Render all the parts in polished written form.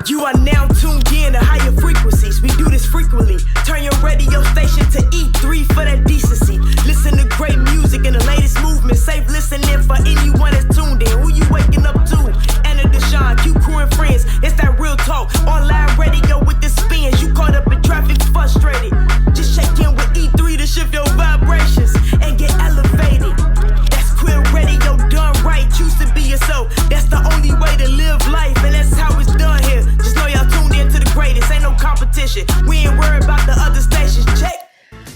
You are now tuned in to higher frequencies. We do this frequently. Turn your radio station to E3 for that decency. Listen to great music and the latest movement. Safe listening for anyone that's tuned in. Who you waking up to? Anna Deshawn, Q Crew and friends. It's that real talk. Online radio with the spins. You caught up in traffic, frustrated. Just check in with E3 to shift your vibrations and get elevated. That's queer radio done right. Choose to be yourself. That's the only way to live life, and that's how it's done here. Just know y'all tuned in to the greatest. Ain't no competition. We ain't worried about the other stations. Check.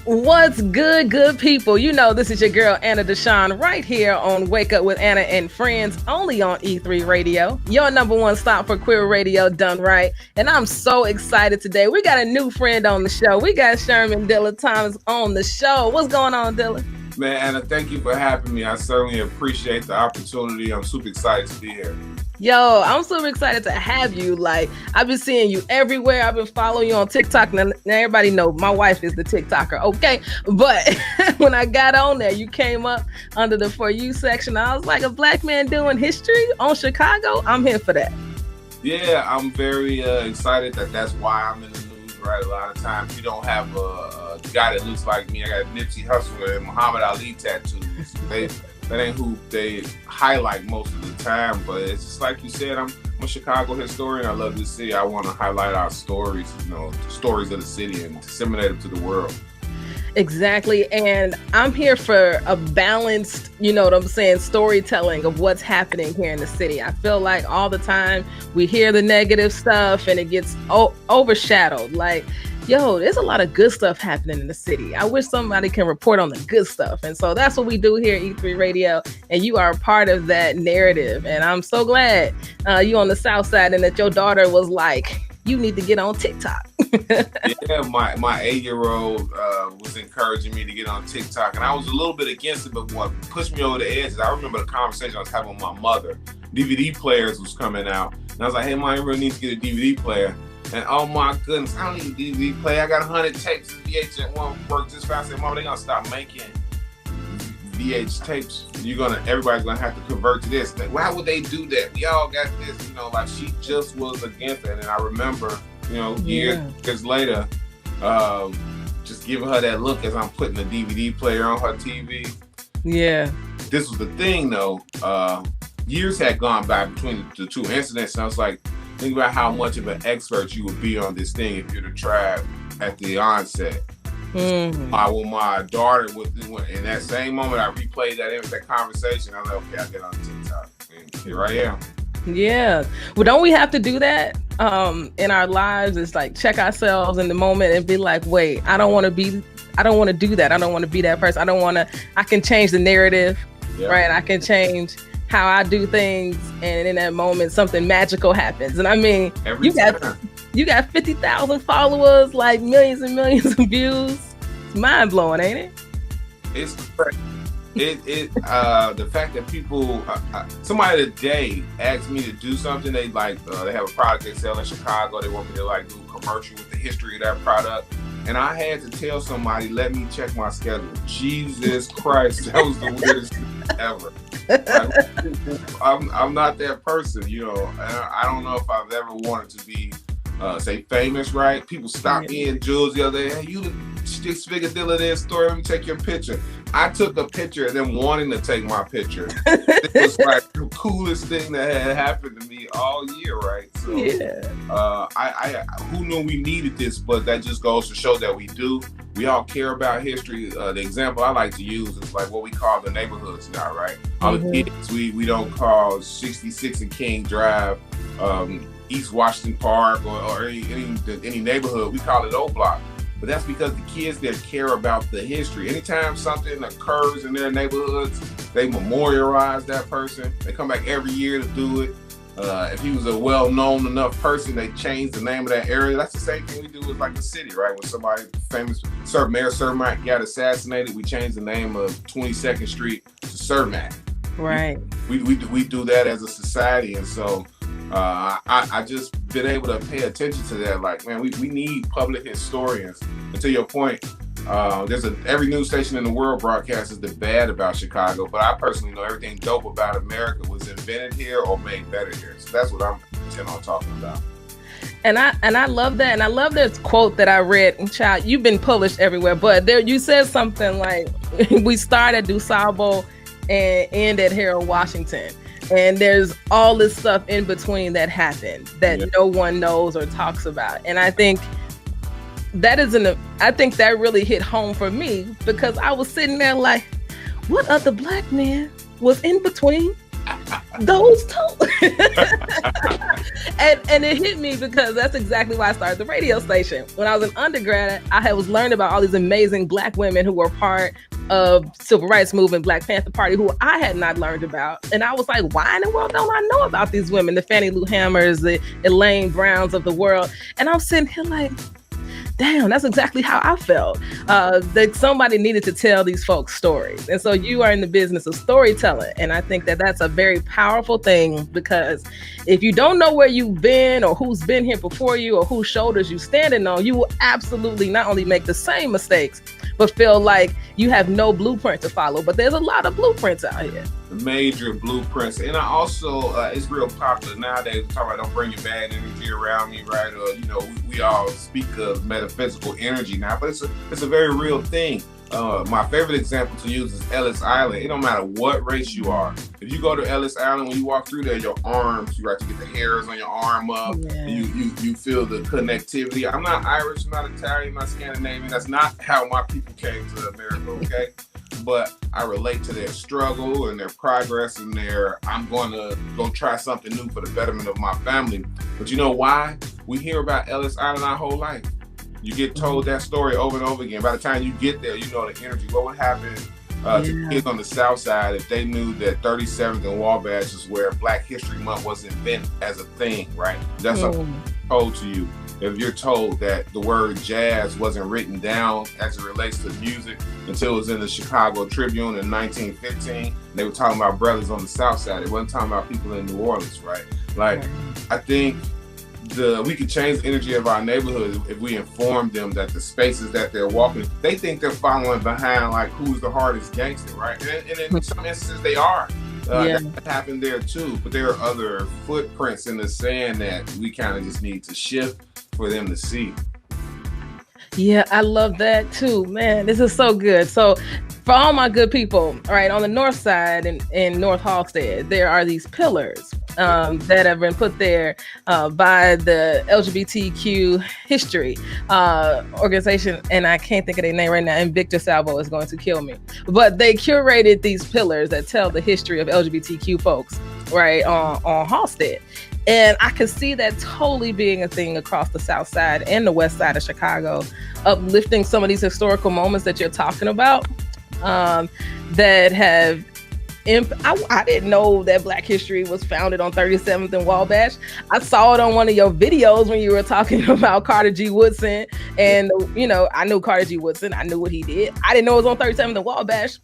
What's good, good people? You know, this is your girl, Anna Deshawn, right here on Wake Up with Anna and Friends, only on E3 Radio, your number one stop for queer radio done right. And I'm so excited today. We got a new friend on the show. We got Sherman Dilla Thomas on the show. What's going on, Dilla? Man, Anna, thank you for having me. I certainly appreciate the opportunity. I'm super excited to be here. Yo, I'm super excited to have you. Like, I've been seeing you everywhere. I've been following you on TikTok. Now everybody know my wife is the TikToker, okay? But when I got on there, you came up under the For You section. I was like, a black man doing history on Chicago? I'm here for that. Yeah, I'm very excited that's why I'm in the news, right? A lot of times you don't have a guy that looks like me. I got Nipsey Hussle and Muhammad Ali tattoos. That ain't who they highlight most of the time, but it's just like you said, I'm a Chicago historian. I love this city. I want to highlight our stories, the stories of the city and disseminate them to the world. Exactly. And I'm here for a balanced, storytelling of what's happening here in the city. I feel like all the time we hear the negative stuff and it gets overshadowed. Like, yo, there's a lot of good stuff happening in the city. I wish somebody can report on the good stuff. And so that's what we do here at E3 Radio. And you are a part of that narrative. And I'm so glad you on the South Side and that your daughter was like, you need to get on TikTok. Yeah, my 8-year-old was encouraging me to get on TikTok. And I was a little bit against it, but what pushed me over the edge is I remember the conversation I was having with my mother. DVD players was coming out. And I was like, hey, Mom, you really need to get a DVD player. And oh my goodness, I don't need a DVD player. I got 100 tapes. VH won't work just fast. I said, Mom, they're gonna stop making VH tapes. Everybody's gonna have to convert to this. Like, why would they do that? We all got this, like she just was against it. And I remember, years later, just giving her that look as I'm putting the DVD player on her TV. Yeah. This was the thing though. Years had gone by between the two incidents, and I was like, think about how much of an expert you would be on this thing if you'd have tried at the onset. Mm-hmm. When my daughter in that same moment, I replayed that conversation. I was like, okay, I get on TikTok. And here I am. Yeah. Well, don't we have to do that in our lives? It's like check ourselves in the moment and be like, wait, I don't want to do that. I don't want to be that person. I can change the narrative, right? I can change how I do things, and in that moment, something magical happens. And I mean, you got 50,000 followers, like millions and millions of views. It's mind blowing, ain't it? It's correct. The fact that people, somebody today asked me to do something. They they have a product they sell in Chicago. They want me to do a commercial with the history of that product. And I had to tell somebody, let me check my schedule. Jesus Christ, that was the weirdest thing ever. I'm not that person, and I don't know if I've ever wanted to be, say, famous, right? People stopped me in Jules the other day. Hey, you the six-figure Dilla the story. Let me take your picture. I took a picture of them wanting to take my picture. It was like the coolest thing that had happened to me all year, right? So, I who knew we needed this? But that just goes to show that we do. We all care about history. The example I like to use is like what we call the neighborhoods now, right? All the kids, we don't call 66 and King Drive, East Washington Park, or any neighborhood. We call it O Block. But that's because the kids that care about the history. Anytime something occurs in their neighborhoods, they memorialize that person. They come back every year to do it. If he was a well-known enough person, they change the name of that area. That's the same thing we do with the city, right? When somebody famous, Mayor Cermak got assassinated, we changed the name of 22nd Street to Cermak. Right. We do that as a society, and so I just been able to pay attention to that. Like, man, we need public historians. And to your point, every news station in the world broadcasts the bad about Chicago, but I personally know everything dope about America was invented here or made better here. So that's what I'm intent on talking about. And I love that. And I love this quote that I read. Child, you've been published everywhere, but there you said something like, we start at DuSable and end at Harold Washington. And there's all this stuff in between that happened that no one knows or talks about. And I think that really hit home for me, because I was sitting there like, what other black man was in between those two? and it hit me, because that's exactly why I started the radio station. When I was an undergrad, I was learned about all these amazing black women who were part of civil rights movement, Black Panther Party, who I had not learned about. And I was like, why in the world don't I know about these women? The Fannie Lou Hammers, the Elaine Browns of the world. And I'm sitting here like, damn, that's exactly how I felt. That somebody needed to tell these folks stories. And so you are in the business of storytelling. And I think that that's a very powerful thing, because if you don't know where you've been or who's been here before you or whose shoulders you standing on, you will absolutely not only make the same mistakes, but feel like you have no blueprint to follow. But there's a lot of blueprints out here. Major blueprints. And I also, it's real popular nowadays to talk about don't bring your bad energy around me, right? Or, we all speak of metaphysical energy now, but it's a very real thing. My favorite example to use is Ellis Island. It don't matter what race you are. If you go to Ellis Island, when you walk through there, your arms, you get the hairs on your arm up. Yeah. You feel the connectivity. I'm not Irish, I'm not Italian, I'm not Scandinavian. That's not how my people came to America, okay? But I relate to their struggle and their progress and I'm going to go try something new for the betterment of my family. But you know why? We hear about Ellis Island our whole life. You get told that story over and over again. By the time you get there, you know the energy. What would happen to kids on the South Side if they knew that 37th and Wabash is where Black History Month was invented as a thing, right? That's something told to you. If you're told that the word jazz wasn't written down as it relates to music until it was in the Chicago Tribune in 1915, they were talking about brothers on the South Side. They wasn't talking about people in New Orleans, right? Like, I think we could change the energy of our neighborhood if we inform them that the spaces that they're walking, they think they're following behind like who's the hardest gangster, right? And in some instances they are. That happened there too, but there are other footprints in the sand that we kind of just need to shift for them to see. Yeah, I love that too, man. This is so good. So for all my good people, all right, on the north side in North Halstead, there are these pillars that have been put there by the LGBTQ history organization, and I can't think of their name right now, and Victor Salvo is going to kill me. But they curated these pillars that tell the history of LGBTQ folks, right, on Halstead. And I could see that totally being a thing across the South Side and the West Side of Chicago, uplifting some of these historical moments that you're talking about that have I didn't know that Black history was founded on 37th and Wabash. I saw it on one of your videos when you were talking about Carter G. Woodson. And, I knew Carter G. Woodson. I knew what he did. I didn't know it was on 37th and Wabash.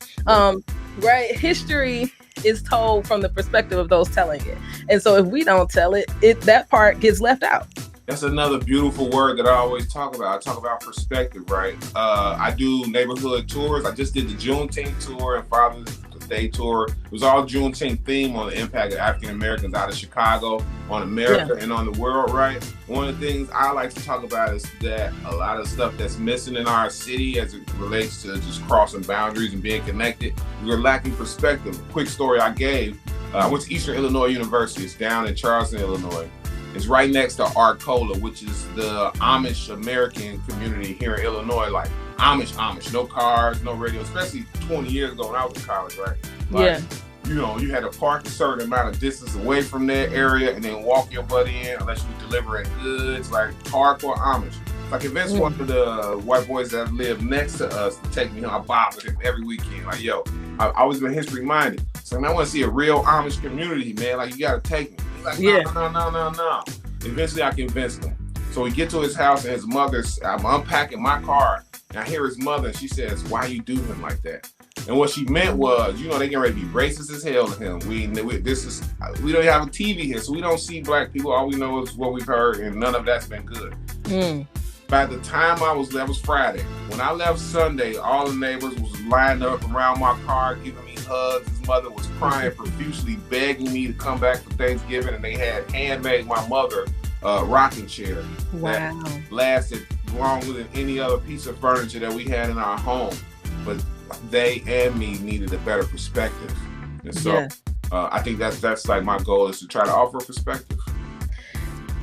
Right? History is told from the perspective of those telling it. And so if we don't tell it, that part gets left out. That's another beautiful word that I always talk about. I talk about perspective, right? I do neighborhood tours. I just did the Juneteenth tour and Father's Day tour. It was all Juneteenth theme on the impact of African Americans out of Chicago, on America, and on the world, right? One of the things I like to talk about is that a lot of stuff that's missing in our city as it relates to just crossing boundaries and being connected, we're lacking perspective. Quick story I gave, I went to Eastern Illinois University. It's down in Charleston, Illinois. It's right next to Arcola, which is the Amish American community here in Illinois. Like Amish, no cars, no radio, especially 20 years ago when I was in college, right? Like, you had to park a certain amount of distance away from that area and then walk your butt in unless you were delivering goods, like hardcore Amish. I convinced one of the white boys that live next to us to take me home. I bob with him every weekend. Like, yo, I've always been history minded. So I want to see a real Amish community, man. Like, you got to take me. He's like, no. Eventually, I convinced him. So we get to his house and his mother's, I'm unpacking my car and I hear his mother and she says, why you do him like that? And what she meant was, they getting ready to be racist as hell to him. We don't have a TV here, so we don't see Black people. All we know is what we've heard, and none of that's been good. By the time that was Friday. When I left Sunday, all the neighbors was lined up around my car, giving me hugs. His mother was crying profusely, begging me to come back for Thanksgiving, and they had handmade my mother rocking chair. Wow. That lasted longer than any other piece of furniture that we had in our home. But they and me needed a better perspective. And so I think that's like my goal, is to try to offer a perspective.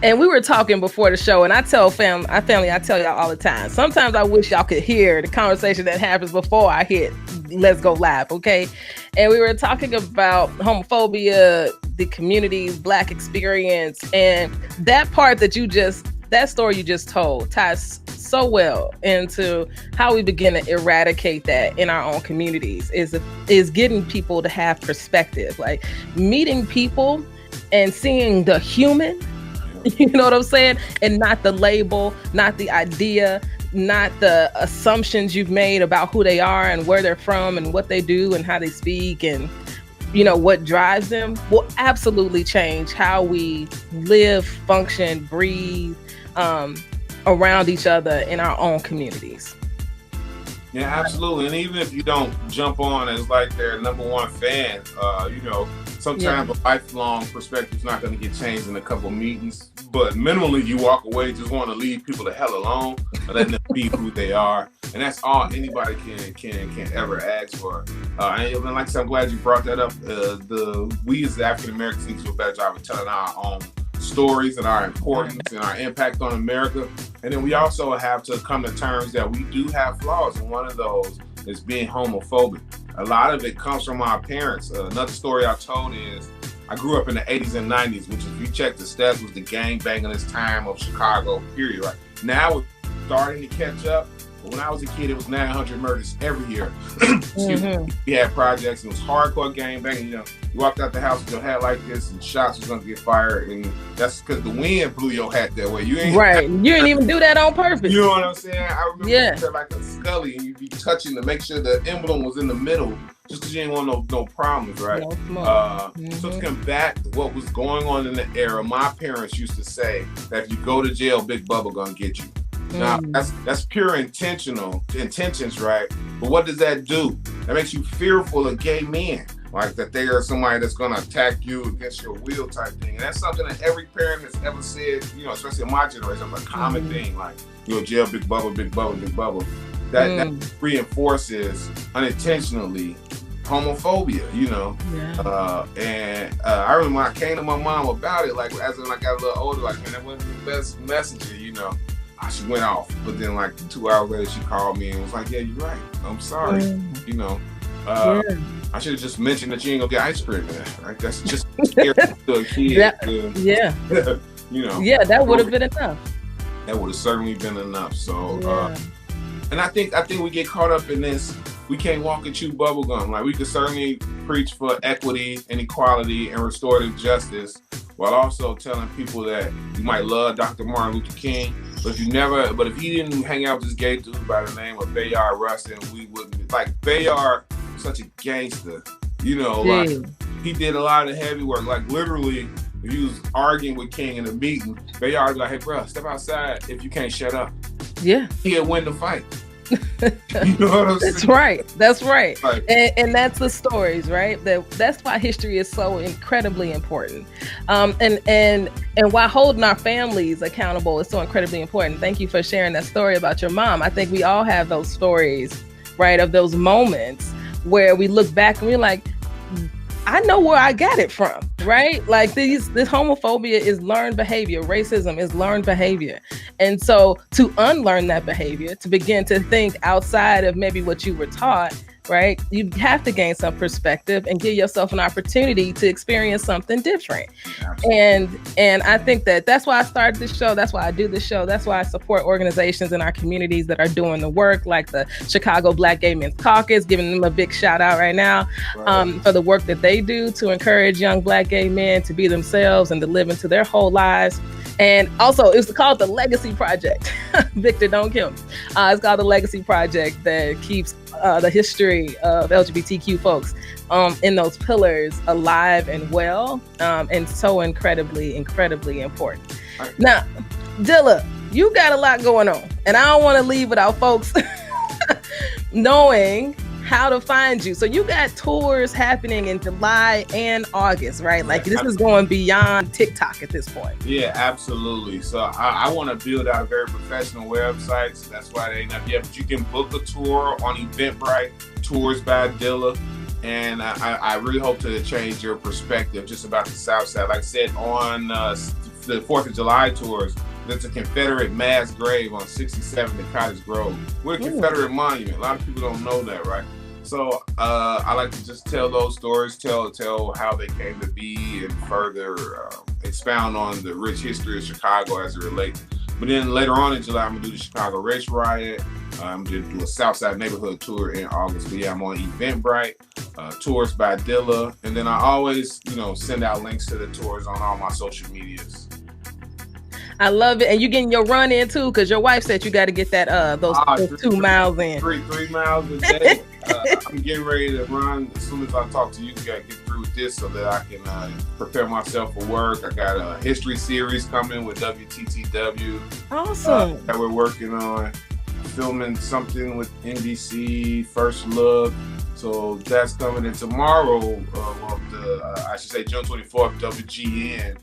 And we were talking before the show, and I tell I tell y'all all the time, sometimes I wish y'all could hear the conversation that happens before I hit Let's Go Live, okay? And we were talking about homophobia, the community's Black experience, and that part that story you just told ties so well into how we begin to eradicate that in our own communities, is getting people to have perspective, like meeting people and seeing the human. You know what I'm saying? And not the label, not the idea, not the assumptions you've made about who they are and where they're from and what they do and how they speak and, you know, what drives them will absolutely change how we live, function, breathe around each other in our own communities. Yeah, absolutely. And even if you don't jump on as like their number one fan, you know, sometimes a lifelong perspective is not going to get changed in a couple meetings. But minimally, you walk away just want to leave people the hell alone and let them be who they are. And that's all anybody can ever ask for. And like I said, I'm glad you brought that up. We as the African Americans need to do a better job of telling our own stories and our importance and our impact on America. And then we also have to come to terms that we do have flaws, and one of those is being homophobic. A lot of it comes from our parents. Another story I told is I grew up in the 80s and 90s, which if you check the stats was the gang bangingest time of Chicago, period. Right now it's starting to catch up. But when I was a kid, it was 900 murders every year. We had projects, and it was hardcore gang banging. You know, you walked out the house with your hat like this, and shots was gonna get fired, and that's because the wind blew your hat that way. You didn't even do that on purpose. You know what I'm saying? I remember like a Scully, and you'd be touching to make sure the emblem was in the middle, just because you didn't want no problems, right? So to combat what was going on in the era, my parents used to say that if you go to jail, Big Bubba gonna get you. Now, that's pure intentions, right? But what does that do? That makes you fearful of gay men, like that they are somebody that's going to attack you against your will type thing. And that's something that every parent has ever said, you know, especially in my generation, a common thing, like, you know, jail, Big Bubba, Big Bubba, Big Bubba. That reinforces unintentionally homophobia, you know. And I remember when I came to my mom about it, like, as when I got a little older, like, man, that wasn't the best messenger, you know. She went off, but then like 2 hours later, she called me and was like, "Yeah, you're right. I'm sorry. You know, I should have just mentioned that you ain't gonna get ice cream, man. Right? That's just scary to a kid. You know. Yeah, that would have been enough. That would have certainly been enough. So, and I think we get caught up in this. We can't walk and chew bubble gum. Like, we could certainly preach for equity and equality and restorative justice, while also telling people that you might love Dr. Martin Luther King, but if he didn't hang out with this gay dude by the name of Bayard Rustin, we wouldn't. Like, Bayard, such a gangster, you know, like, he did a lot of the heavy work. Like, literally, if you was arguing with King in a meeting, Bayard was like, "Hey, bro, step outside if you can't shut up." Yeah. He'll win the fight. You know what I'm saying? That's right. And that's the stories, right? That's why history is so incredibly important. And why holding our families accountable is so incredibly important. Thank you for sharing that story about your mom. I think we all have those stories, right, of those moments where we look back and we're like, I know where I got it from, right? Like, this homophobia is learned behavior. Racism is learned behavior. And so to unlearn that behavior, to begin to think outside of maybe what you were taught, right? You have to gain some perspective and give yourself an opportunity to experience something different. And I think that's why I started this show. That's why I do this show. That's why I support organizations in our communities that are doing the work, like the Chicago Black Gay Men's Caucus, giving them a big shout out right now for the work that they do to encourage young Black gay men to be themselves and to live into their whole lives. And also, it's called the Legacy Project. Victor, don't kill me. It's called the Legacy Project that keeps the history of LGBTQ folks in those pillars alive and well, and so incredibly, incredibly important. Now, Dilla, you got a lot going on, and I don't want to leave without folks knowing how to find you. So you got tours happening in July and August, right? Like this is going beyond TikTok at this point. Yeah, absolutely. So I want to build out a very professional website. So that's why they ain't up yet. But you can book a tour on Eventbrite, Tours by Dilla. And I really hope to change your perspective just about the South Side. Like I said, on the 4th of July tours, there's a Confederate mass grave on 67th and Cottage Grove. We're a Confederate monument. A lot of people don't know that, right? So I like to just tell those stories, tell how they came to be, and further expound on the rich history of Chicago as it relates. But then later on in July, I'm gonna do the Chicago Race Riot. I'm gonna do a Southside neighborhood tour in August. But yeah, I'm on Eventbrite, Tours by Dilla, and then I always, send out links to the tours on all my social medias. I love it, and you getting your run in too, because your wife said you got to get that those 2 miles in. 3 miles a day. I'm getting ready to run as soon as I talk to you. You got to get through with this so that I can prepare myself for work. I got a history series coming with WTTW. Awesome. That we're working on. Filming something with NBC, First Look. So that's coming in tomorrow. I should say June 24th, WGN.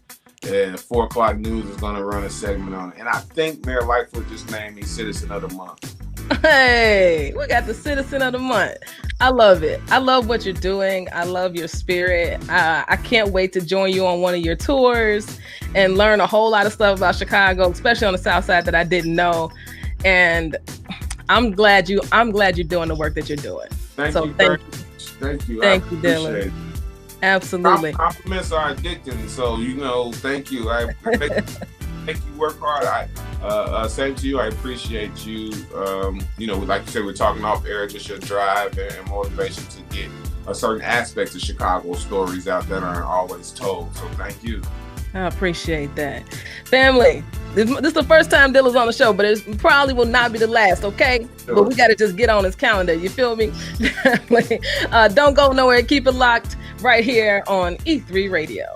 And 4 o'clock news is going to run a segment on it. And I think Mayor Lightfoot just named me Citizen of the Month. Hey, we got the Citizen of the Month. I love it. I love what you're doing. I love your spirit. I can't wait to join you on one of your tours and learn a whole lot of stuff about Chicago, especially on the South Side that I didn't know. And I'm glad you're doing the work that you're doing. Thank you. Thank you, Dilla. Absolutely. Compliments are addicting, so thank you. I make you work hard. Same to you. I appreciate you. Like you said, we're talking off air, just your drive and motivation to get a certain aspect of Chicago stories out that aren't always told. So thank you. I appreciate that. Family, this is the first time Dilla's on the show, but it probably will not be the last, okay? Sure. But we got to just get on his calendar. You feel me? Don't go nowhere. Keep it locked right here on E3 Radio.